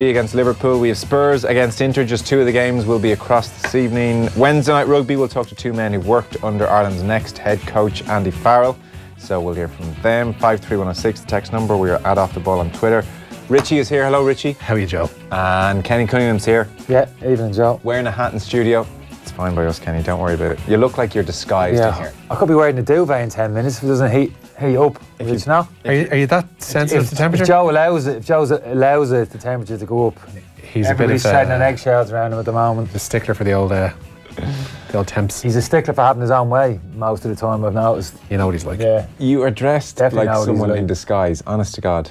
Against Liverpool, we have Spurs against Inter. Just two of the games will be across this evening. Wednesday night rugby, we'll talk to two men who've worked under Ireland's next head coach, Andy Farrell. So we'll hear from them. 53106, the text number. We are at Off the Ball on Twitter. Richie is here. Hello, Richie. How are you, Joe? And Kenny Cunningham's here. Yeah, evening, Joe. Wearing a hat in studio. It's fine by us, Kenny. Don't worry about it. You look like you're disguised in here. I could be wearing a duvet in 10 minutes if it doesn't heat up. Are you that sensitive to temperature? If Joe allows it, the temperature to go up. He's a bit of treading on eggshells around him at the moment. A stickler for the old temps. He's a stickler for having his own way most of the time, I've noticed. You know what he's like. Yeah. You are dressed Definitely like someone in disguise, honest to God.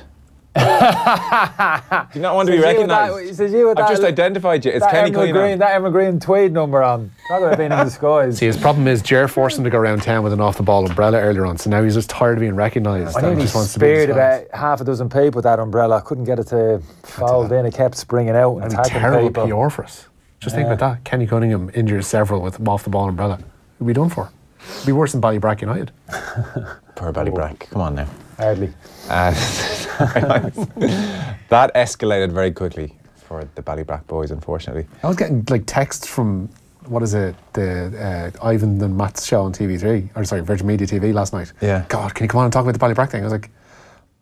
Do you not want to be recognised? I've just identified you. It's Kenny Cunningham. That evergreen tweed number on. That would have been in disguise. See, his problem is Ger forced him to go around town with an off-the-ball umbrella earlier on, so now he's just tired of being recognised. I nearly speared about half a dozen people with that umbrella. I couldn't get it to fold in. It kept springing out and attacking terrible people. PR for us. Just think about that. Kenny Cunningham injures several with an off-the-ball umbrella. Who'd we done for? It'd be worse than Ballybrack United. Poor Ballybrack. Come on now. Hardly. That escalated very quickly for the Ballybrack boys, unfortunately. I was getting like texts from, what is it, the Ivan and Matt's show on TV3, or sorry, Virgin Media TV last night. Yeah. God, can you come on and talk about the Ballybrack thing? I was like,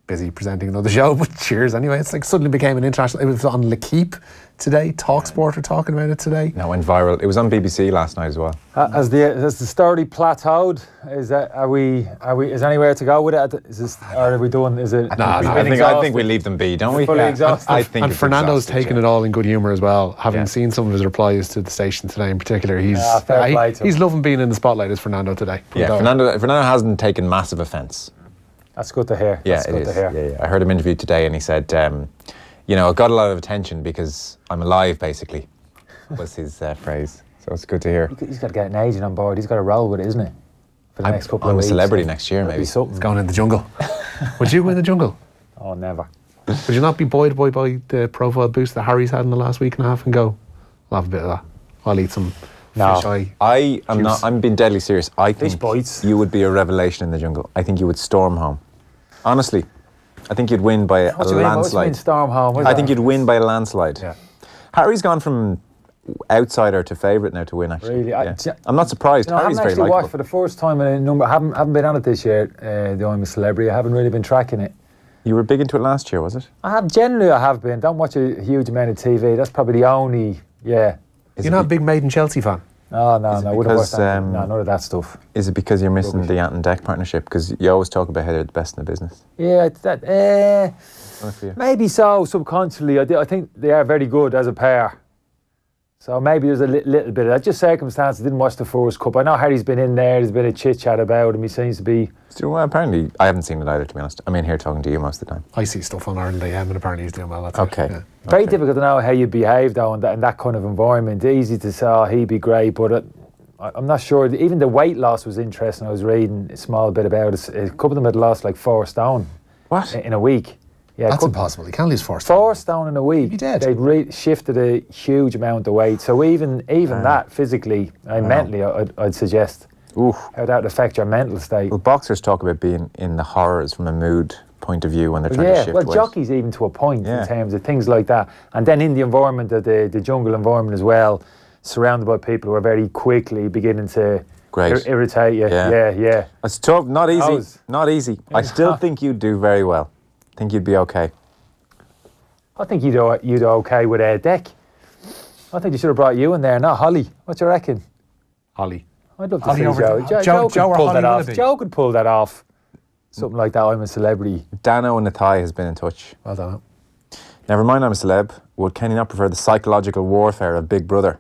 busy presenting another show, but cheers anyway. It's like suddenly became an international. It was on L'Equipe today. TalkSport were talking about it today. No, it went viral. It was on BBC last night as well. Has the story plateaued? Is anywhere to go with it? Or are we done? Is it? No, I think we leave them be, don't we? Fully exhausted. I think. And Fernando's taken it all in good humour as well. Having seen some of his replies to the station today in particular, he's loving being in the spotlight as Fernando today. Fernando hasn't taken massive offence. That's good to hear. Yeah, it is. Yeah. I heard him interviewed today and he said, you know, I got a lot of attention because I'm alive, basically, was his phrase. So it's good to hear. He's got to get an agent on board. He's got to roll with it, isn't he? For the next couple of weeks. I'm a celebrity next year, maybe. It's going in the jungle. Would you win the jungle? Oh, never. Would you not be buoyed by the profile boost that Harry's had in the last week and a half and go, I'll have a bit of that. I'll eat some fish eye. I'm being deadly serious. I think you would be a revelation in the jungle. I think you would storm home. Honestly, I think you'd win by a landslide. Storm home? I think you'd win by a landslide. Yeah. Harry's gone from outsider to favourite now to win, actually. Really? I'm not surprised. Harry's very likable. I haven't actually watched for the first time in a number. I haven't been on it this year, the I'm a Celebrity. I haven't really been tracking it. You were big into it last year, was it? Generally I have been. Don't watch a huge amount of TV. That's probably the only, You're not a big Made in Chelsea fan? No, I wouldn't watch that. No, none of that stuff. Is it because you're missing the Ant and Deck partnership? Because you always talk about how they're the best in the business. Yeah, maybe so, subconsciously. I think they are very good as a pair. So maybe there's a little bit of that. Just circumstance. I didn't watch the first cup. I know Harry's been in there. There's been a chit-chat about him. He seems to be... Well, apparently, I haven't seen it either, to be honest. I'm in here talking to you most of the time. I see stuff on Ireland AM and apparently he's doing well. That's okay. Yeah. Very difficult to know how you behave, though, in that kind of environment. Easy to say, he'd be great, but I'm not sure. Even the weight loss was interesting. I was reading a small bit about it. A couple of them had lost like 4 stone. What? In a week. Yeah, that's impossible. You can't lose 4 stone. 4 stone in a week. He did. They'd shifted a huge amount of weight. So even that physically and mentally, I'd suggest how that would affect your mental state. Well, boxers talk about being in the horrors from a mood point of view when they're trying to shift weight. Jockeys even to a point in terms of things like that. And then in the environment, the jungle environment as well, surrounded by people who are very quickly beginning to irritate you. Yeah. It's tough. Not easy. Not easy. I still think you'd do very well. I think you'd be okay. I think you'd do okay with Deck. I think they should have brought you in there, not Holly. What do you reckon? Holly. I'd love to see Joe. Joe could pull that off. Joe could pull that off. Something like that. I'm a Celebrity. Dano and Nathai has been in touch. Well done. Never mind, I'm a celeb. Would Kenny not prefer the psychological warfare of Big Brother?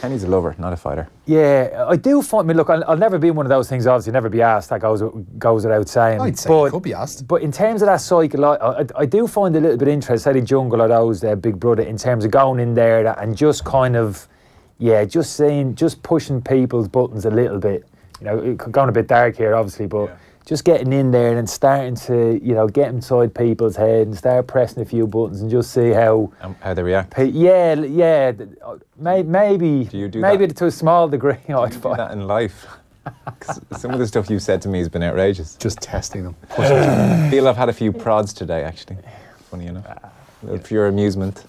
Kenny's a lover, not a fighter. Yeah, I do find. I mean, look, I'll never be one of those things. Obviously, never be asked. That goes without saying. I'd say it could be asked. But in terms of that cycle, I do find a little bit interesting. Say the jungle or those Big Brother in terms of going in there and just kind of, just pushing people's buttons a little bit. You know, going a bit dark here, obviously, but just getting in there and starting to, get inside people's head and start pressing a few buttons and just see how they react. Maybe. Do you do maybe that? To a small degree. I'd do that in life. Some of the stuff you've said to me has been outrageous. Just testing them. I feel I've had a few prods today, actually. funny enough. For your amusement.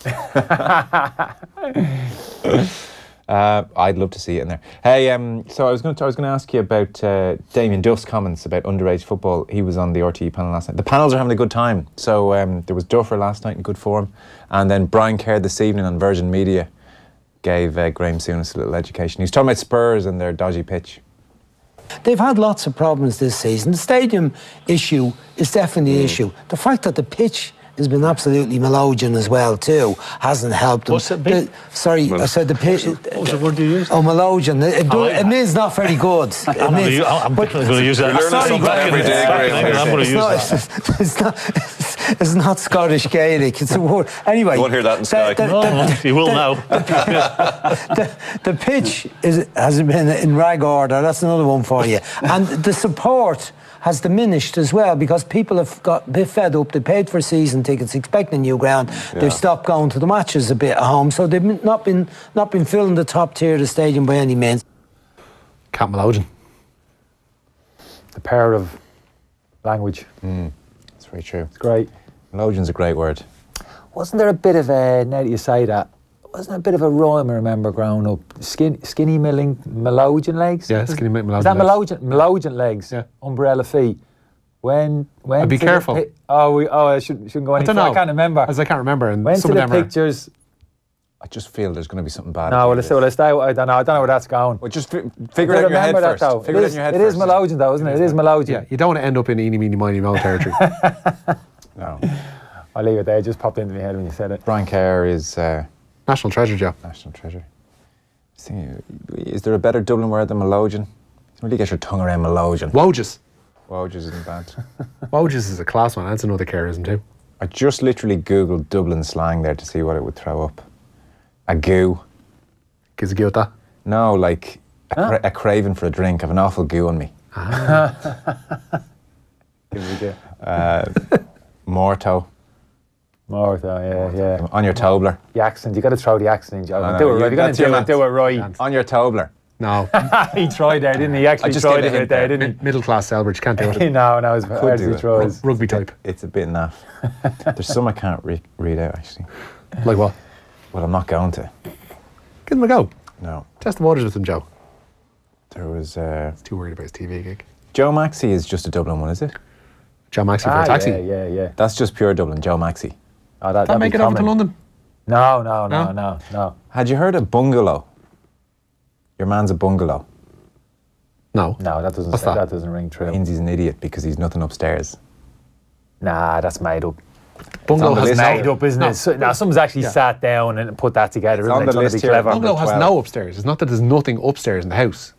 I'd love to see it in there. Hey, so I was going to ask you about Damien Duff's comments about underage football. He was on the RTE panel last night. The panels are having a good time. So there was Duffer last night in good form, and then Brian Kerr this evening on Virgin Media gave Graham Souness a little education. He was talking about Spurs and their dodgy pitch. They've had lots of problems this season. The stadium issue is definitely an issue. The fact that the pitch has been absolutely melogen as well too hasn't helped them. What's it been? Sorry, I said the pitch. What was the word you used? Oh, melogen. It means not very good. I'm going to use that. I'm going to use that. It's not Scottish Gaelic. It's a word. Anyway, you won't hear that in Sky. You will now. The pitch hasn't been in rag order. That's another one for you. And the support has diminished as well because people have got a bit fed up. They paid for season tickets, expecting new ground. Yeah. They've stopped going to the matches a bit at home, so they've not been filling the top tier of the stadium by any means. Cat Melogen. The power of language. That's very true. It's great. Melogen's a great word. Wasn't there a bit of a, now that you say that, wasn't there a bit of a rhyme I remember growing up? Skinny milling, Melogen legs? Yeah, skinny milling, Melogen legs. Is that legs. Melogen legs? Yeah. Umbrella feet. When I'd be careful. I shouldn't go any further. I can't remember. As I can't remember. And when some to of the them pictures... I just feel there's going to be something bad. No, I don't know where that's going. Well, just figure it out in your head first. Figure it out in your head first. It is Melogen though, isn't it? It is Melogen. Yeah, you don't want to end up in eeny, meeny, miny, moe territory. No. I'll leave it there. It just popped into my head when you said it. Brian Kerr is... National treasure, Joe. National treasure. Is there a better Dublin word than Melogen? You really get your tongue around Melogen. Woges. Woges isn't bad. Woges is a class one. That's another Kerrism too. I just literally Googled Dublin slang there to see what it would throw up. A goo. Gives a goo at that? No, like a craving for a drink. I've an awful goo on me. Gives a goo. Morto. Yeah. On your Tobler. The accent, you got to throw the accent in, Joe. Do it right. You're going to do it right. On your Tobler. No. He tried there, didn't he? He actually tried a bit there, didn't he? Middle class Selbridge, can't do it. No, it's hard to try. Rugby type. It's a bit naff. There's some I can't read out, actually. Like what? Well, I'm not going to. Give them a go. No. Test the waters with them, Joe. There was... He's too worried about his TV gig. Joe Maxey is just a Dublin one, is it? Joe Maxey for a taxi? Yeah. That's just pure Dublin, Joe Maxey. Oh, that make it over to London? No. Had you heard of bungalow? Your man's a bungalow. No. No, that doesn't ring true. Means he's an idiot because he's nothing upstairs. Nah, that's made up. Bungalow has made up, isn't it? So, now, someone's actually sat down and put that together. It's on the list here. Bungalow has no upstairs. It's not that there's nothing upstairs in the house.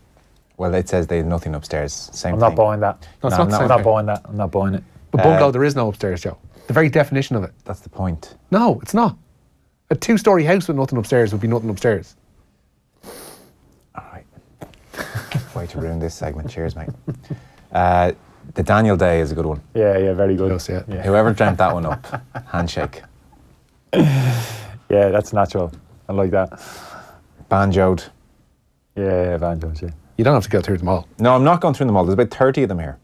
Well, it says they have nothing upstairs. Same I'm thing. not buying that. No, I'm not buying that. I'm not buying it. But bungalow, there is no upstairs, Joe. The very definition of it. That's the point. No, it's not. A 2-story house with nothing upstairs would be nothing upstairs. All right. Way to ruin this segment. Cheers, mate. The Daniel Day is a good one. Yeah, very good. Close, yeah. Whoever dreamt that one up, handshake. Yeah, that's natural. I like that. Banjoed. Yeah, banjoed, yeah. You don't have to go through them all. No, I'm not going through them all. There's about 30 of them here.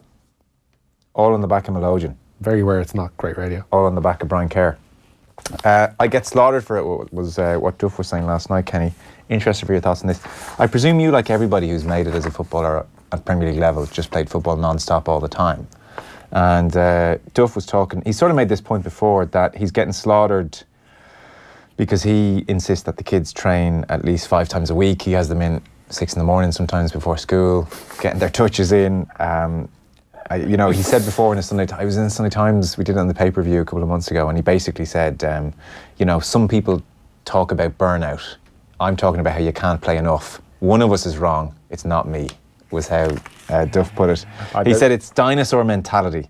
All on the back of Melogen. Very aware it's not great radio. All on the back of Brian Kerr. I get slaughtered for it, was what Duff was saying last night, Kenny. Interested for your thoughts on this. I presume you, like everybody who's made it as a footballer at Premier League level, just played football non-stop all the time. And Duff was talking, he sort of made this point before that he's getting slaughtered because he insists that the kids train at least 5 times a week. He has them in 6 in the morning sometimes before school, getting their touches in. He said before in I was in the Sunday Times, we did it on the pay-per-view a couple of months ago, and he basically said, some people talk about burnout. I'm talking about how you can't play enough. One of us is wrong. It's not me, was how Duff put it. He said it's dinosaur mentality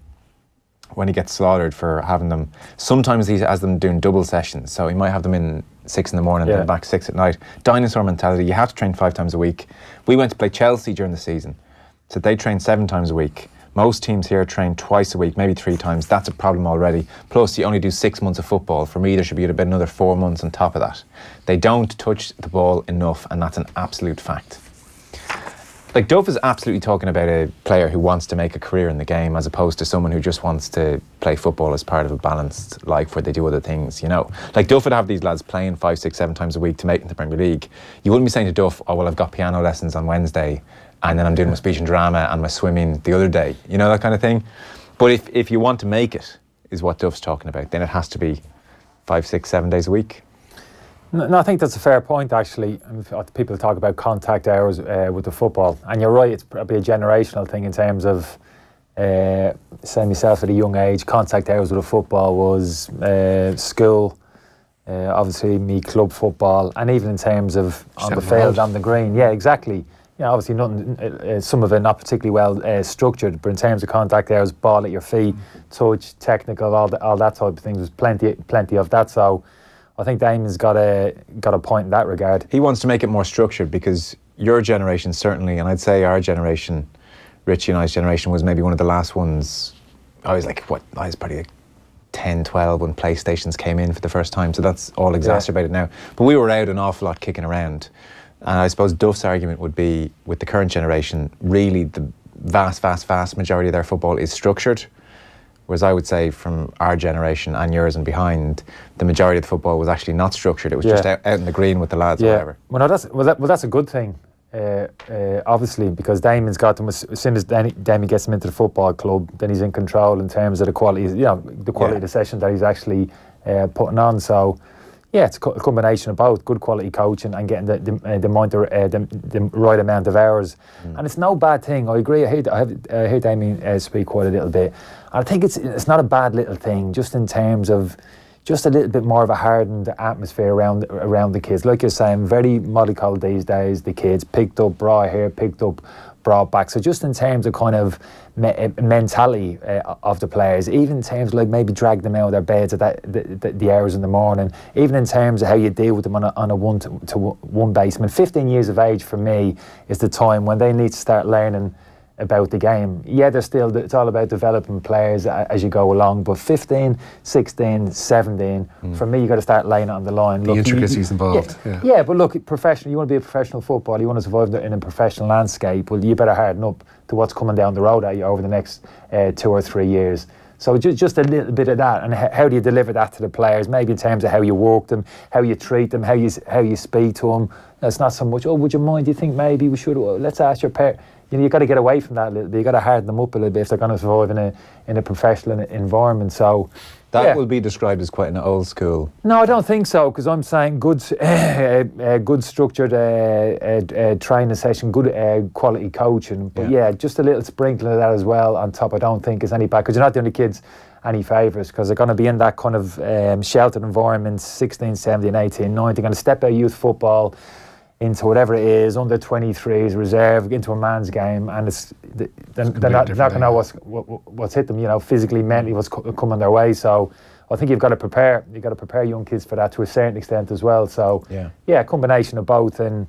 when he gets slaughtered for having them. Sometimes he has them doing double sessions, so he might have them in 6 in the morning and then back 6 at night. Dinosaur mentality. You have to train 5 times a week. We went to play Chelsea during the season, so they train 7 times a week. Most teams here train twice a week, maybe 3 times. That's a problem already. Plus, you only do 6 months of football. For me, there should be about another 4 months on top of that. They don't touch the ball enough, and that's an absolute fact. Like Duff is absolutely talking about a player who wants to make a career in the game as opposed to someone who just wants to play football as part of a balanced life where they do other things, you know. Like Duff would have these lads playing 5, 6, 7 times a week to make it in the Premier League. You wouldn't be saying to Duff, oh, well, I've got piano lessons on Wednesday and then I'm doing my speech and drama and my swimming the other day, you know, that kind of thing. But if you want to make it, is what Duff's talking about, then it has to be 5, 6, 7 days a week. No, I think that's a fair point, actually. People talk about contact hours with the football, and you're right, it's probably a generational thing in terms of, say myself at a young age, contact hours with the football was school, obviously me club football, and even in terms of on the field, on the green. Yeah, exactly. You know, obviously nothing, some of it not particularly well structured, but in terms of contact hours, ball at your feet, touch, technical, all that type of things, there's plenty of that. So I think Damien's got a point in that regard. He wants to make it more structured because your generation certainly, and I'd say our generation, Richie and I's generation, was maybe one of the last ones. I was probably like 10, 12 when PlayStations came in for the first time, so that's all exacerbated now. But we were out an awful lot kicking around. And I suppose Duff's argument would be, with the current generation, really the vast majority of their football is structured. Whereas I would say from our generation and yours and behind, the majority of the football was actually not structured. It was just out in the green with the lads or whatever. Well, that's a good thing, obviously, because Damien's got them. As soon as Damien gets them into the football club, then he's in control in terms of the quality, the quality of the session that he's actually putting on. So, yeah, it's a combination of both good quality coaching and getting the right amount of hours. And it's no bad thing. I agree. I hear Damien speak quite a little bit. I think it's not a bad little thing, just in terms of just a little bit more of a hardened atmosphere around the kids. Like you're saying, very mollycoddled these days. The kids picked up, brought here, picked up, brought back. So just in terms of kind of mentality of the players, even in terms of like maybe drag them out of their beds at the hours in the morning, even in terms of how you deal with them on a one-to-one basis. I mean, 15 years of age for me is the time when they need to start learning about the game. Yeah, it's all about developing players as you go along, but 15, 16, 17, for me, you got to start laying it on the line. The intricacies involved. Yeah, but look, professional. You want to be a professional footballer, you want to survive in a professional landscape, well, you better harden up to what's coming down the road at you over the next 2 or 3 years. So just a little bit of that, and how do you deliver that to the players? Maybe in terms of how you walk them, how you treat them, how you speak to them. It's not so much, oh, would you mind? Do you think maybe we should? Let's ask your parent. You've got to get away from that a little bit. You've got to harden them up a little bit if they're going to survive in a professional environment. So that will be described as quite an old school. No, I don't think so, because I'm saying good structured training session, good quality coaching. But just a little sprinkling of that as well on top. I don't think is any bad, because you're not doing the kids any favours, because they're going to be in that kind of sheltered environment, 16, 17, 18, 19. They're going to step out of youth football into whatever it is, under 23s, reserve, into a man's game, and they're not going to know what's hit them, physically, mentally, what's coming their way. So I think you've got to prepare young kids for that to a certain extent as well. So a combination of both. And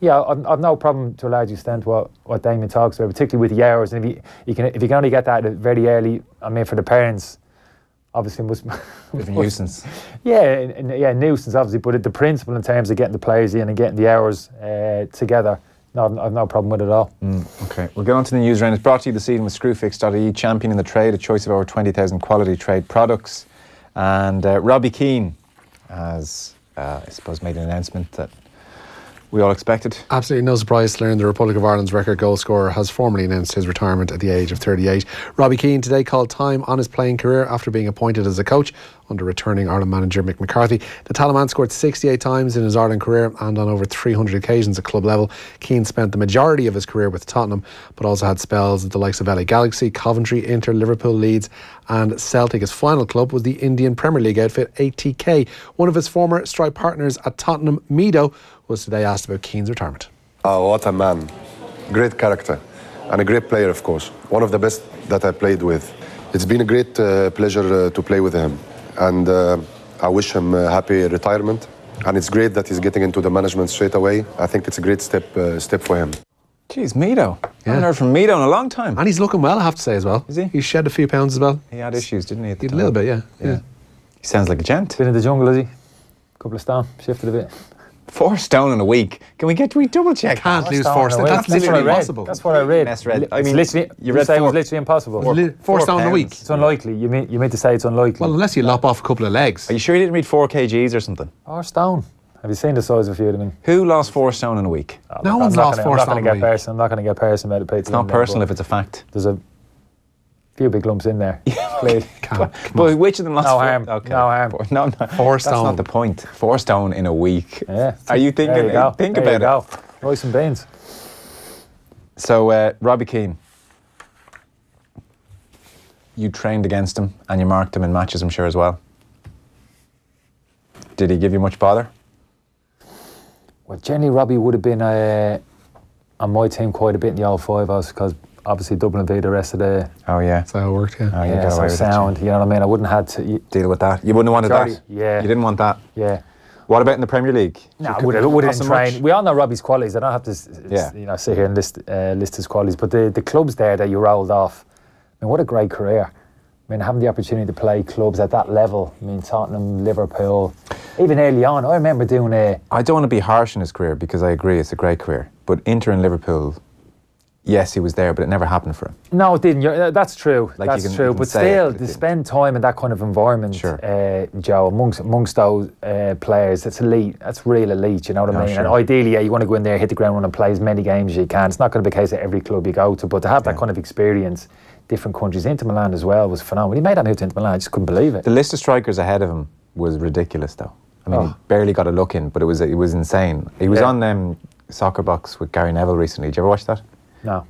I've no problem to a large extent what Damien talks about, particularly with the hours. And if you can only get that very early, I mean, for the parents, obviously must a nuisance. Nuisance obviously, but the principle in terms of getting the players in and getting the hours together, no, I've no problem with it at all. Okay, we'll get on to the news round. It's brought to you this evening with Screwfix.ie, championing the trade, a choice of over 20,000 quality trade products. And Robbie Keane has, I suppose, made an announcement that we all expected. Absolutely no surprise to learn the Republic of Ireland's record goal scorer has formally announced his retirement at the age of 38. Robbie Keane today called time on his playing career after being appointed as a coach under returning Ireland manager Mick McCarthy. The Talaman scored 68 times in his Ireland career and on over 300 occasions at club level. Keane spent the majority of his career with Tottenham, but also had spells at the likes of LA Galaxy, Coventry, Inter, Liverpool, Leeds and Celtic. His final club was the Indian Premier League outfit ATK. One of his former strike partners at Tottenham, Mido, was today asked about Keane's retirement. Oh, what a man. Great character and a great player, of course. One of the best that I played with. It's been a great pleasure to play with him. And I wish him a happy retirement. And it's great that he's getting into the management straight away. I think it's a great step for him. Jeez, Mido. I haven't heard from Mido in a long time. And he's looking well, I have to say, as well. Is he? He's shed a few pounds as well. He had issues, didn't he? He had a little bit, yeah. He sounds like a gent. Been in the jungle, is he? Couple of stone, shifted a bit. 4 stone in a week. Can we double check? Can't lose 4 stone. That's literally impossible. That's what I read. I mean, literally, you read say it 4. was literally impossible. 4 stone in a week. It's unlikely. You mean to say it's unlikely? Well, unless you lop off a couple of legs. Are you sure you didn't read 4 kgs or something? 4 stone. Have you seen the size of a few of them? Who lost 4 stone in a week? No one's lost 4 stone in a week. I'm not going to get personal about it. It's not personal if it's a fact. There's a few big lumps in there. But which of them lost? No 4? harm. Okay. No harm. 4 stone. That's not the point. 4 stone in a week. Yeah. Are you thinking? There you go. Think there about you go. Rice and beans. So, Robbie Keane, you trained against him and you marked him in matches, I'm sure, as well. Did he give you much bother? Well, generally, Robbie would have been on my team quite a bit in the old 5-house because obviously Dublin beat the rest of the... Oh, yeah. That's how it worked, yeah. Oh, you yeah, got so away with sound, you know what I mean? I wouldn't have had to... deal with that. You wouldn't have wanted that? Yeah. You didn't want that? Yeah. What about in the Premier League? No, I would have trained. Much? We all know Robbie's qualities. I don't have to sit here and list his qualities. But the clubs there that you rolled off, I mean, what a great career. I mean, having the opportunity to play clubs at that level, I mean, Tottenham, Liverpool, even early on, I remember doing I don't want to be harsh in his career because I agree it's a great career. But Inter and Liverpool, yes, he was there, but it never happened for him. No, it didn't. That's true. Like that's true. But still, to spend time in that kind of environment, Joe, amongst those players, it's elite. That's real elite, you know what I mean? Sure. And ideally, you want to go in there, hit the ground running, and play as many games as you can. It's not going to be the case at every club you go to, but to have that kind of experience, different countries, Inter Milan as well, was phenomenal. He made that move to Inter Milan, I just couldn't believe it. The list of strikers ahead of him was ridiculous, though. I mean, he barely got a look in, but it was insane. He was on Soccer Box with Gary Neville recently. Did you ever watch that? No.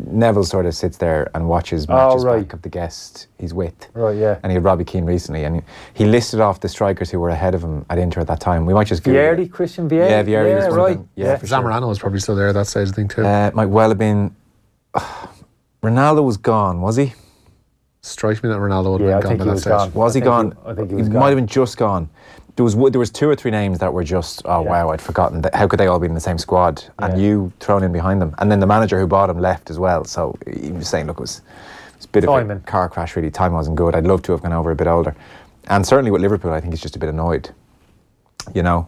Neville sort of sits there and watches matches back of the guest he's with. Right, yeah. And he had Robbie Keane recently, and he listed off the strikers who were ahead of him at Inter at that time. We might just Vieri, Christian Vieri? Yeah, Vieri was one right. of them. Yeah, Zamorano was probably still there at that stage, I think, too. Might well have been... Ronaldo was gone, was he? Strikes me that Ronaldo would have been gone by that stage. Was he gone? I think he was gone. He might have been just gone. There was 2 or 3 names that were just, wow, I'd forgotten. How could they all be in the same squad? And you thrown in behind them. And then the manager who bought him left as well. So he was saying, look, it was a bit of a car crash, really. Time wasn't good. I'd love to have gone over a bit older. And certainly with Liverpool, I think he's just a bit annoyed. You know,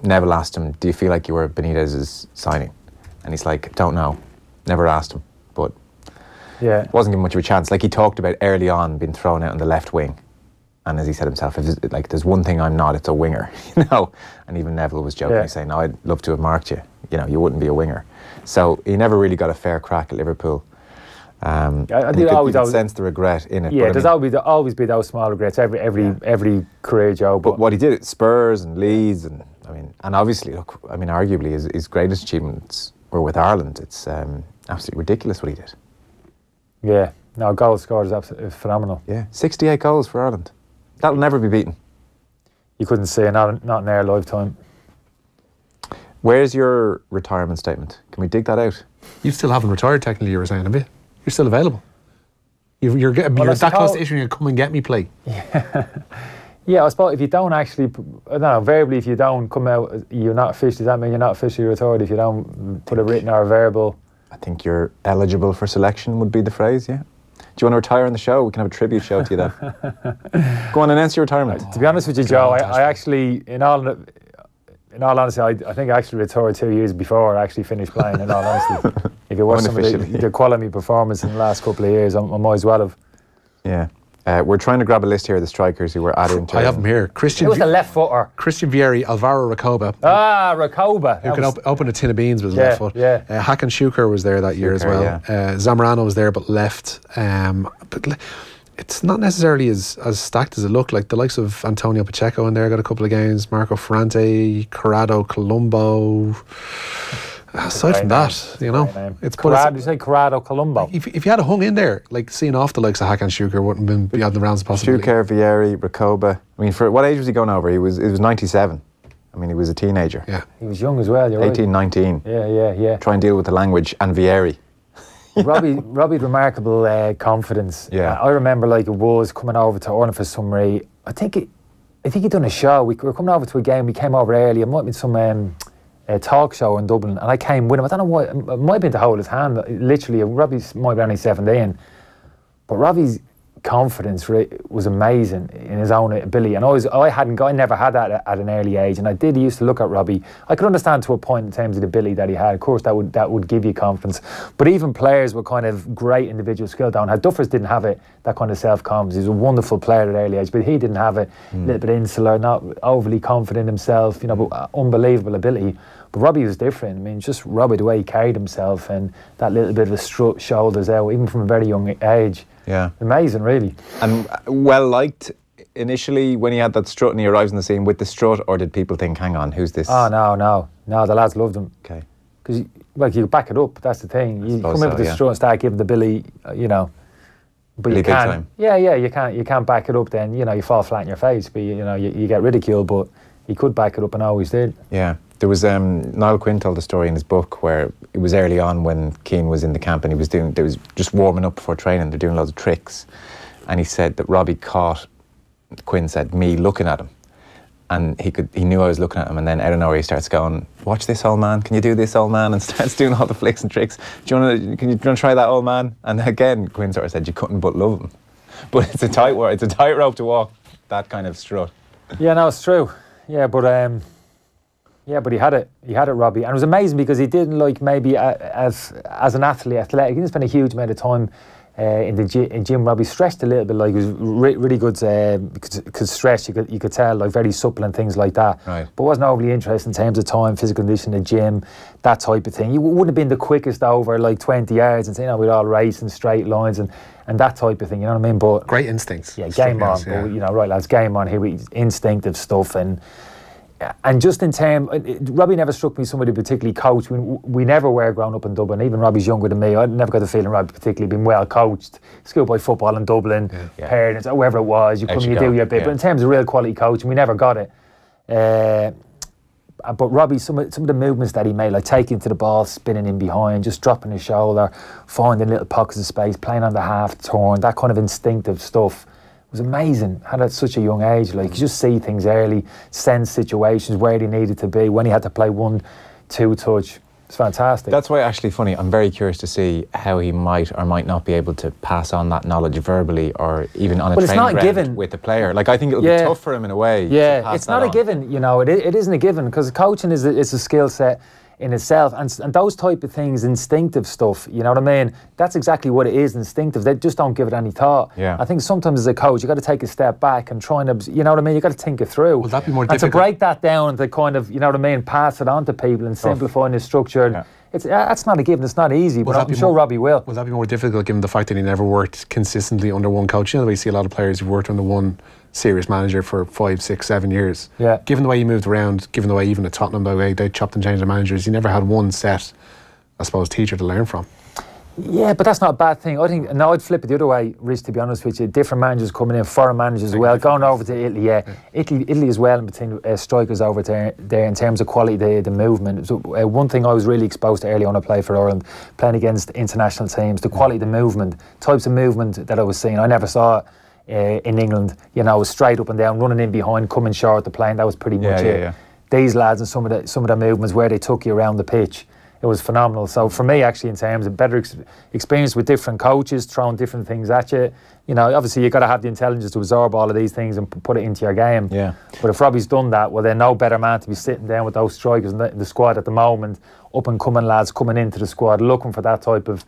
Neville asked him, do you feel like you were Benitez's signing? And he's like, don't know. Never asked him. But wasn't given much of a chance. Like he talked about early on being thrown out on the left wing. And as he said himself, if there's one thing I'm not, it's a winger, you know. And even Neville was jokingly saying, "No, I'd love to have marked you. You know, you wouldn't be a winger." So he never really got a fair crack at Liverpool. You could sense the regret in it. Yeah, there's always be those small regrets every career, Joe. But what he did at Spurs and Leeds, and I mean, and obviously, look, I mean, arguably his greatest achievements were with Ireland. It's absolutely ridiculous what he did. Yeah, no, goal scored is absolutely phenomenal. Yeah, 68 goals for Ireland. That'll never be beaten. You couldn't say not in our lifetime. Where's your retirement statement? Can we dig that out? You still haven't retired technically, you were saying, have you? You're still available. You're that close to issuing a come and get me play. Yeah, I suppose if you don't actually, I don't know, verbally, if you don't come out, you're not officially, does that mean you're not officially retired if you don't put a written or a verbal? I think you're eligible for selection would be the phrase, yeah. Do you want to retire on the show? We can have a tribute show to you then. Go on and announce your retirement. To be honest with you, Joe, I actually, in all honesty, I think I actually retired 2 years before I actually finished playing, in all honesty. If you watch some of the quality performance in the last couple of years, I might as well have. Yeah. We're trying to grab a list here of the strikers who were at Inter. I have them here. It was the left footer. Christian Vieri, Alvaro Recoba. Recoba. Who could open a tin of beans with his left foot. Yeah. Hakan Şükür was there that year as well. Yeah. Zamorano was there but left. But it's not necessarily as stacked as it looked. Like the likes of Antonio Pacheco in there got a couple of games. Marco Ferrante, Corrado Colombo. Aside from that, you know, it's Corrado. You say Corrado Colombo. If you had a hung in there, like seeing off the likes of Hakan Şükür wouldn't have been beyond the rounds of possibility. Şükür, Vieri, Recoba. I mean, for what age was he going over? It was 97. I mean, he was a teenager. Yeah, he was young as well. You're 18, 19. Yeah. Try and deal with the language and Vieri. Robbie's remarkable confidence. Yeah, I remember like it was coming over to Ireland for some reason. I think he'd done a show. We were coming over to a game. We came over early. It might have been some. Talk show in Dublin, and I came with him. I don't know why. It might have been to hold his hand. Literally, Robbie might be only 17, but Robbie's confidence was amazing in his own ability, and I never had that at an early age, and I used to look at Robbie. I could understand to a point in terms of the ability that he had. Of course, that would give you confidence, but even players with kind of great individual skill down. Duffers didn't have it, that kind of self-confidence. He was a wonderful player at an early age, but he didn't have it. A little bit insular, not overly confident himself, but unbelievable ability. But Robbie was different. I mean, just Robbie, the way he carried himself and that little bit of a strut, shoulders out, even from a very young age. Yeah. Amazing, really. And well liked initially when he had that strut and he arrives in the scene with the strut, or did people think, hang on, who's this? Oh, no, the lads loved him. Okay. Because, you back it up, that's the thing. You come in with the strut and start giving the Billy, But Billy you can't. Time. Yeah, you can't back it up then, you fall flat in your face, but, you get ridiculed, but he could back it up and always did. Yeah. There was Niall Quinn told a story in his book where it was early on when Keane was in the camp and they was just warming up before training. They're doing loads of tricks, and he said that Robbie caught, Quinn said, me looking at him, and he knew I was looking at him, and then out of nowhere he starts going, "Watch this, old man. Can you do this, old man?" And starts doing all the flicks and tricks. Can you want to try that, old man? And again, Quinn sort of said you couldn't but love him, but it's a tight rope to walk. That kind of strut. Yeah, no, it's true. Yeah, but he had it. He had it, Robbie, and it was amazing because he didn't maybe as an athletic. He didn't spend a huge amount of time in the gym. Robbie stretched a little bit, he was really good. Could stretch. You could tell, very supple and things like that. Right. But wasn't overly interested in terms of time, physical condition, the gym, that type of thing. You wouldn't have been the quickest over 20 yards and saying, we'd all racing straight lines and that type of thing. You know what I mean? But great instincts. Yeah, game on. Yeah. But, right, lads, game on here. Instinctive stuff and just in terms, Robbie never struck me somebody particularly coached. We never were growing up in Dublin. Even Robbie's younger than me. I never got the feeling Robbie particularly been well coached. Schoolboy football in Dublin, parents, whoever it was, you do your bit. But in terms of real quality coaching, we never got it. But Robbie, some of the movements that he made, taking to the ball, spinning in behind, just dropping his shoulder, finding little pockets of space, playing on the half turn, that kind of instinctive stuff. Was amazing. Had at such a young age, you just see things early, sense situations where he needed to be, when he had to play 1-2 touch. It's fantastic. That's why actually funny. I'm very curious to see how he might or might not be able to pass on that knowledge verbally, or even on a training ground with the player. I think it'll be tough for him in a way. Yeah, it's not a given. It isn't a given because coaching is a skill set in itself, and those type of things, instinctive stuff, you know what I mean? That's exactly what it is, instinctive. They just don't give it any thought. Yeah. I think sometimes as a coach, you got to take a step back and try and, you know what I mean? You got to think it through. Will that be more difficult? And to break that down and to kind of, you know what I mean, pass it on to people and simplifying the structure. Yeah. That's not a given. It's not easy, but I'm sure Robbie will. Will that be more difficult given the fact that he never worked consistently under one coach? We see a lot of players who've worked under one serious manager for 5, 6, 7 years. Yeah. Given the way he moved around, given the way even at Tottenham, the way they chopped and changed their managers, he never had one set, I suppose, teacher to learn from. Yeah, but that's not a bad thing. I think, I'd flip it the other way, Rich, to be honest with you. Different managers coming in, foreign managers as well, going over to Italy, Italy as well, in between strikers over there in terms of quality, the movement. So, one thing I was really exposed to early on, I played for Ireland, playing against international teams, the quality of the movement, types of movement that I was seeing. I never saw it in England, straight up and down, running in behind, coming short the plane. That was pretty much it. Yeah. These lads and some of the movements where they took you around the pitch, it was phenomenal. So for me, actually, in terms of better experience with different coaches, throwing different things at you, obviously you've got to have the intelligence to absorb all of these things and put it into your game. Yeah. But if Robbie's done that, well, then no better man to be sitting down with those strikers in the squad at the moment, up and coming lads coming into the squad, looking for that type of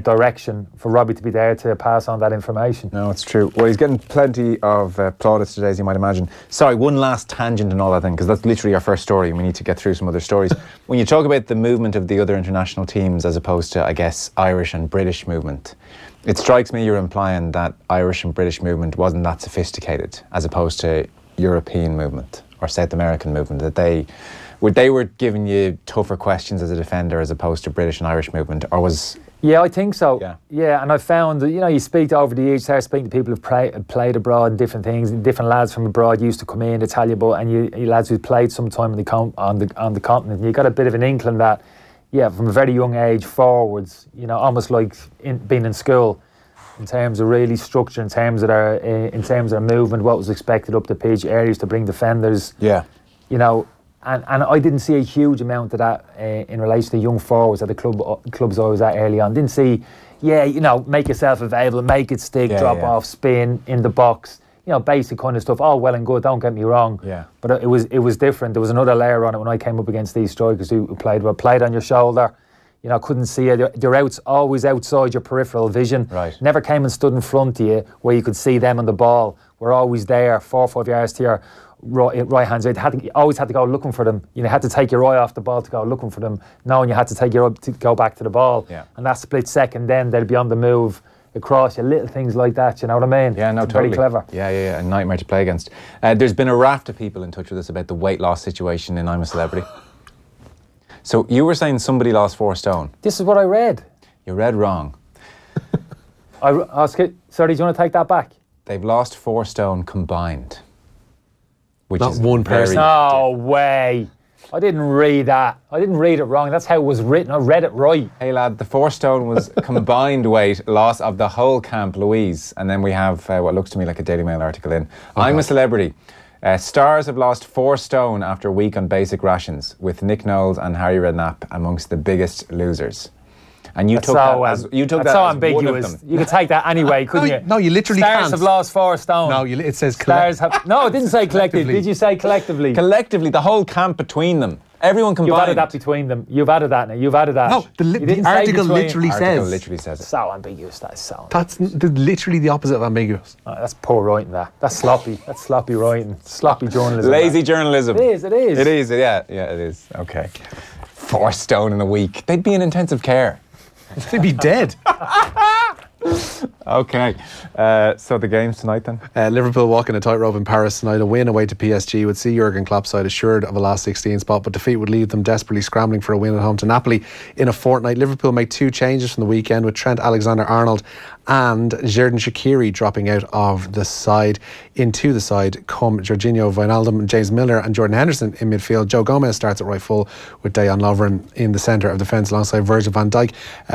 direction, for Robbie to be there to pass on that information. No, it's true. Well, he's getting plenty of plaudits today, as you might imagine. Sorry, one last tangent and all that thing, because that's literally our first story and we need to get through some other stories. When you talk about the movement of the other international teams as opposed to, I guess, Irish and British movement, it strikes me you're implying that Irish and British movement wasn't that sophisticated as opposed to European movement or South American movement, that they were giving you tougher questions as a defender as opposed to British and Irish movement, or was... Yeah, I think so. Yeah, and I found that, you speak to over the years, start speaking to people who've played abroad and different things, and different lads from abroad used to come in to tell you about, and you lads who've played sometime on the continent, and you got a bit of an inkling that, from a very young age forwards, almost like being in school, in terms of really structure, in terms of their movement, what was expected up the pitch, areas to bring defenders. Yeah. And I didn't see a huge amount of that in relation to young forwards at the clubs I was at early on. Didn't see, yeah, you know, make yourself available, make it stick, drop off, spin in the box. You know, basic kind of stuff. All well and good, don't get me wrong. Yeah. But it was different. There was another layer on it when I came up against these strikers who played on your shoulder. You know, couldn't see it. They're always outside your peripheral vision. Right. Never came and stood in front of you where you could see them on the ball. We're always there, 4 or 5 yards to your right hand side. You always had to go looking for them. You know, had to take your eye off the ball to go looking for them. Knowing you had to take your eye to go back to the ball. Yeah. And that split second, then they'll be on the move across you, little things like that, you know what I mean? Yeah, no, it's totally. Very clever. Yeah, a nightmare to play against. There's been a raft of people in touch with us about the weight loss situation in I'm a Celebrity. So you were saying somebody lost 4 stone. This is what I read. You read wrong. Sorry, do you want to take that back? They've lost 4 stone combined. Which Not is one person. No way. I didn't read that. I didn't read it wrong. That's how it was written. I read it right. Hey lad, the 4 stone was combined weight loss of the whole camp, Louise. And then we have what looks to me like a Daily Mail article in. I'm a Celebrity. Stars have lost 4 stone after a week on basic rations, with Nick Knowles and Harry Redknapp amongst the biggest losers. And you took that as ambiguous. You could take that anyway, couldn't you? No, you literally Stars can't. have lost 4 stone. No, it says Stars have. No, it didn't say collectively. Did you say collectively? Collectively, the whole camp between them. Everyone combined. You've added that between them. You've added that now. You've added that. No, the article literally says. So ambiguous. That is so. That's literally the opposite of ambiguous. Oh, that's poor writing. That's sloppy. That's sloppy writing. Sloppy journalism. Lazy journalism. It is. It is. Yeah, it is. Okay. 4 stone in a week. They'd be in intensive care. They'd be dead. Okay, so the games tonight then? Liverpool walking a tightrope in Paris tonight. A win away to PSG would see Jurgen Klopp's side assured of a last 16 spot, but defeat would leave them desperately scrambling for a win at home to Napoli in a fortnight. Liverpool make 2 changes from the weekend, with Trent Alexander-Arnold and Xherdan Shaqiri dropping out of the side. Into the side come Jorginho Wijnaldum, James Milner and Jordan Henderson in midfield. Joe Gomez starts at right full, with Dejan Lovren in the centre of defence alongside Virgil van Dijk.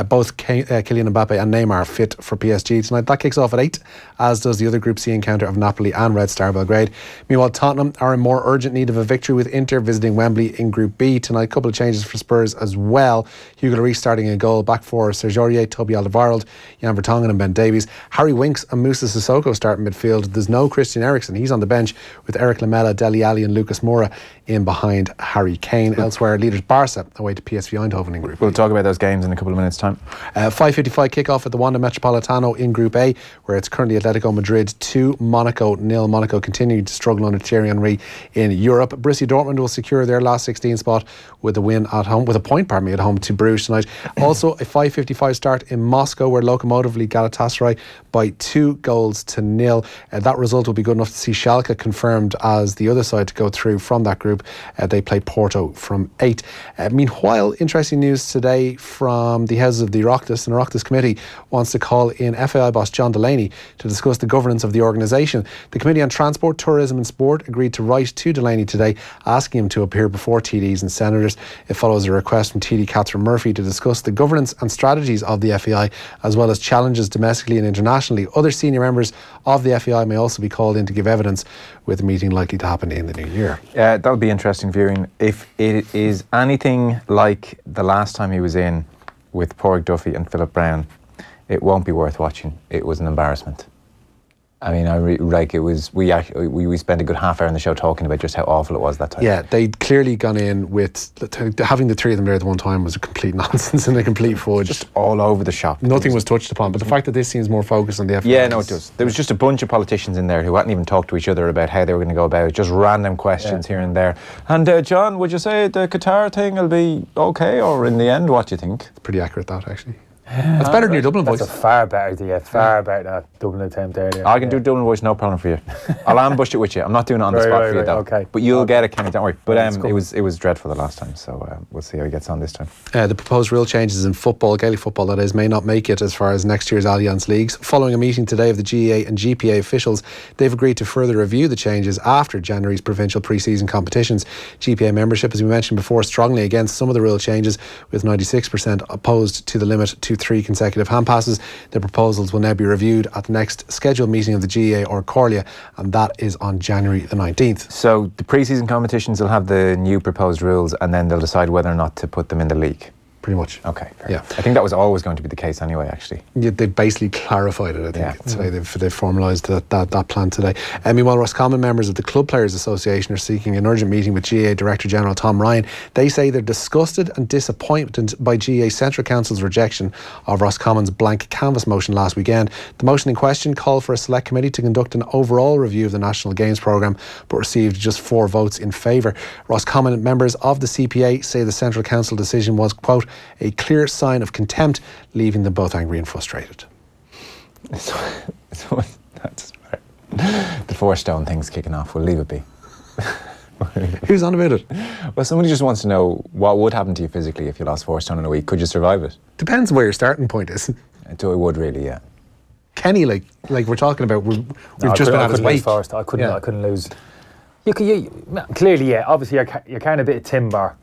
Both Kylian Mbappe and Neymar fit for PSG tonight. That kicks off at 8, as does the other Group C encounter of Napoli and Red Star Belgrade. Meanwhile, Tottenham are in more urgent need of a victory, with Inter visiting Wembley in Group B tonight. A couple of changes for Spurs as well. Hugo Lloris starting in goal. Back four, Serge Aurier, Toby Alderweireld, Jan Vertonghen and Ben Davies. Harry Winks and Moussa Sissoko start in midfield. There's no Christian Eriksen. He's on the bench, with Eric Lamela, Dele Alli and Lucas Moura in behind Harry Kane. Elsewhere, leaders Barca away to PSV Eindhoven in Group B. We'll talk about those games in a couple of minutes' time. 5:55 kick-off at the Wanda Metropolitano in Group A, where it's currently Atletico Madrid 2, Monaco 0. Monaco continuing to struggle under Thierry Henry in Europe. Borussia Dortmund will secure their last 16 spot with a win at home, with a point, at home to Bruges tonight. Also, a 5:55 start in Moscow, where Lokomotiv lead Galatasaray by 2-0. That result will be good enough to see Schalke confirmed as the other side to go through from that group. They play Porto from 8. Meanwhile, interesting news today from the houses of the Oireachtas. An Oireachtas committee wants to call in FAI boss John Delaney to discuss the governance of the organisation. The Committee on Transport, Tourism and Sport agreed to write to Delaney today, asking him to appear before TDs and senators. It follows a request from TD Catherine Murphy to discuss the governance and strategies of the FAI, as well as challenges domestically and internationally. Other senior members of the FAI may also be called in to give evidence, with the meeting likely to happen in the new year. That'll be interesting viewing. If it is anything like the last time he was in with Pádraig Duffy and Philip Brown, it won't be worth watching. It was an embarrassment. I mean, it was. We spent a good half hour in the show talking about just how awful it was that time. Yeah, they'd clearly gone in with having the three of them there at the one time was a complete nonsense and a complete fudge. Just all over the shop. Nothing was touched upon. But the fact that this seems more focused on the FAI. Yeah, no, it does. There was just a bunch of politicians in there who hadn't even talked to each other about how they were going to go about it. Just random questions here and there. And John, would you say the Qatar thing will be okay, or in the end, what do you think? It's pretty accurate, that actually. It's better than your Dublin voice. That's a far better that Dublin attempt earlier. I can do Dublin voice, no problem for you. I'll ambush it with you. I'm not doing it on the spot for you though. Okay. But you'll get it, Kenny, don't worry. But it was dreadful the last time, so we'll see how he gets on this time. The proposed rule changes in football, Gaelic football that is, may not make it as far as next year's Allianz Leagues. Following a meeting today of the GAA and GPA officials, they've agreed to further review the changes after January's provincial pre-season competitions. GPA membership, as we mentioned before, strongly against some of the rule changes, with 96% opposed to the limit to 3 consecutive hand passes. The proposals will now be reviewed at the next scheduled meeting of the GAA or Corlia, and that is on January the 19th. So the pre-season competitions will have the new proposed rules, and then they'll decide whether or not to put them in the league. pretty much. Okay, fair Yeah. enough. I think that was always going to be the case anyway, actually. Yeah, they basically clarified it, I think. Today they've formalised that plan today. Meanwhile, Roscommon members of the Club Players Association are seeking an urgent meeting with GAA Director General Tom Ryan. They say they're disgusted and disappointed by GAA Central Council's rejection of Roscommon's blank canvas motion last weekend. The motion in question called for a select committee to conduct an overall review of the National Games programme, but received just 4 votes in favour. Roscommon members of the CPA say the Central Council decision was, quote, a clear sign of contempt, leaving them both angry and frustrated. So that's right. The 4 stone thing's kicking off. We'll leave it be. Who's on about it? Well, somebody just wants to know what would happen to you physically if you lost 4 stone in a week. Could you survive it? Depends where your starting point is. It would really, yeah. Kenny, like we're talking about, we've just been at his weight. I couldn't lose. Clearly, yeah. Obviously, you're kind of a bit of timber.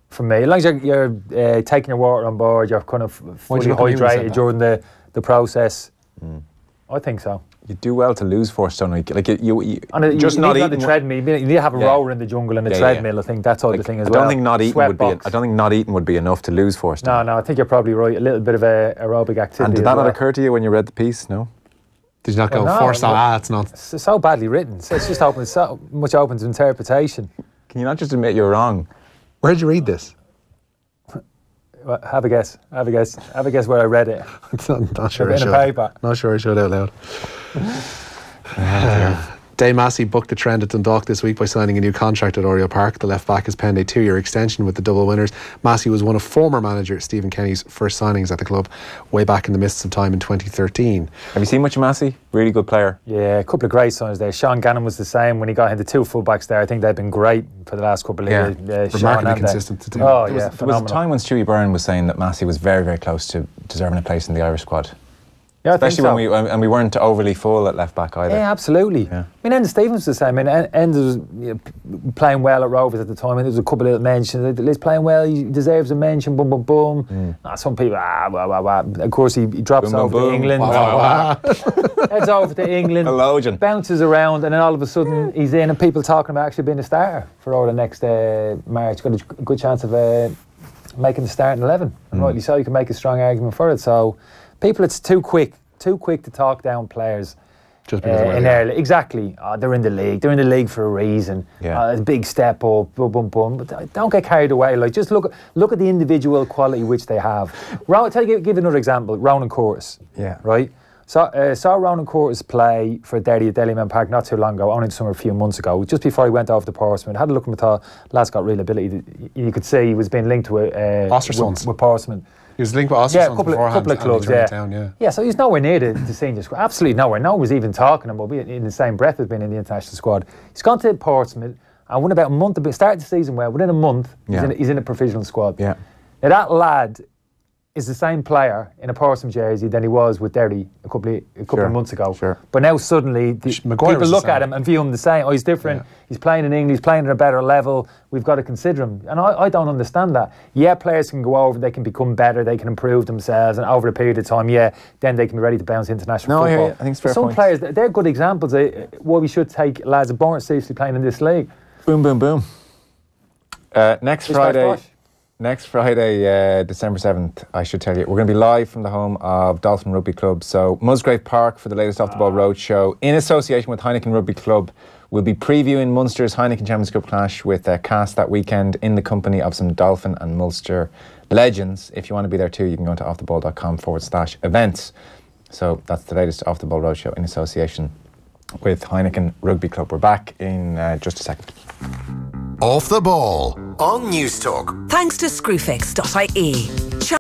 For me, as long as you're taking your water on board, you're kind of fully hydrated during the process. I think so. You do well to lose 4 stone a week. Like you just not eating. The treadmill. You need to have a rower in the jungle and a treadmill. Yeah. I think that's all the thing as well. I don't think not eating would be enough to lose 4 stone. No, I think you're probably right. A little bit of aerobic activity. And did that not occur to you when you read the piece? No. Did you not go 4 stone? It's not. It's so badly written. It's just so much open to interpretation. Can you not just admit you're wrong? Where'd you read this? Have a guess. Have a guess where I read it. Not sure. In a paper. Not sure I showed out loud. Dave Massey booked the trend at Dundalk this week by signing a new contract at Oriel Park. The left back has penned a 2-year extension with the double winners. Massey was one of former manager Stephen Kenny's first signings at the club way back in the mists of time in 2013. Have you seen much of Massey? Really good player. Yeah, a couple of great signings there. Sean Gannon was the same when he got into 2 fullbacks there. I think they've been great for the last couple of years. Remarkably consistent to do. Oh, there was a time when Stewie Byrne was saying that Massey was very, very close to deserving a place in the Irish squad. Yeah, especially when we weren't overly full at left back either. Yeah, absolutely. Yeah. I mean, Enda Stevens was the same. I mean, Enda was playing well at Rovers at the time. I think there was a couple of little mentions. He's playing well. He deserves a mention. Boom, boom, boom. Some people, Of course, he drops over to England. Heads over to England. Theologian. Bounces around, and then all of a sudden he's in, and people talking about actually being a starter for over the next March. Got a good chance of making the starting 11. And rightly so, you can make a strong argument for it. So. People, it's too quick to talk down players. Just because exactly. They're in the league. They're in the league for a reason. Yeah. A big step up. Boom, boom, boom. But don't get carried away. Like, just look at the individual quality which they have. Give another example. Ronan Curtis. Yeah. Right. Saw Ronan Curtis play for Derry at Delhiman Park not too long ago. Only a few months ago. Just before he went off to Portsmouth. Had a look at him. Thought, lad's got real ability. You could see he was being linked to with Portsmouth. He was linked with Ostersons a couple of clubs, yeah, so he's nowhere near the senior squad. Absolutely nowhere. No one was even talking about him in the same breath as being in the international squad. He's gone to Portsmouth and won about a month, started the season well. Within a month, he's in a provisional squad. Yeah. Now that lad is the same player in a Portsmouth jersey than he was with Derry a couple of months ago. Sure. But now suddenly people look at him and view him the same. Oh, he's different. Yeah. He's playing in England. He's playing at a better level. We've got to consider him. And I don't understand that. Yeah, players can go over. They can become better. They can improve themselves. And over a period of time, then they can be ready to bounce international football. I think it's fair Some players, they're good examples of why we should take lads born seriously playing in this league. Boom, boom, boom. Next Friday, December 7th, I should tell you, we're going to be live from the home of Dolphin Rugby Club. So Musgrave Park for the latest Off the Ball Roadshow. In association with Heineken Rugby Club, we'll be previewing Munster's Heineken Champions Cup clash with Cass that weekend in the company of some Dolphin and Munster legends. If you want to be there too, you can go to offtheball.com/events. So that's the latest Off the Ball Roadshow in association with Heineken Rugby Club. We're back in just a second. Off the Ball on News Talk. Thanks to Screwfix.ie.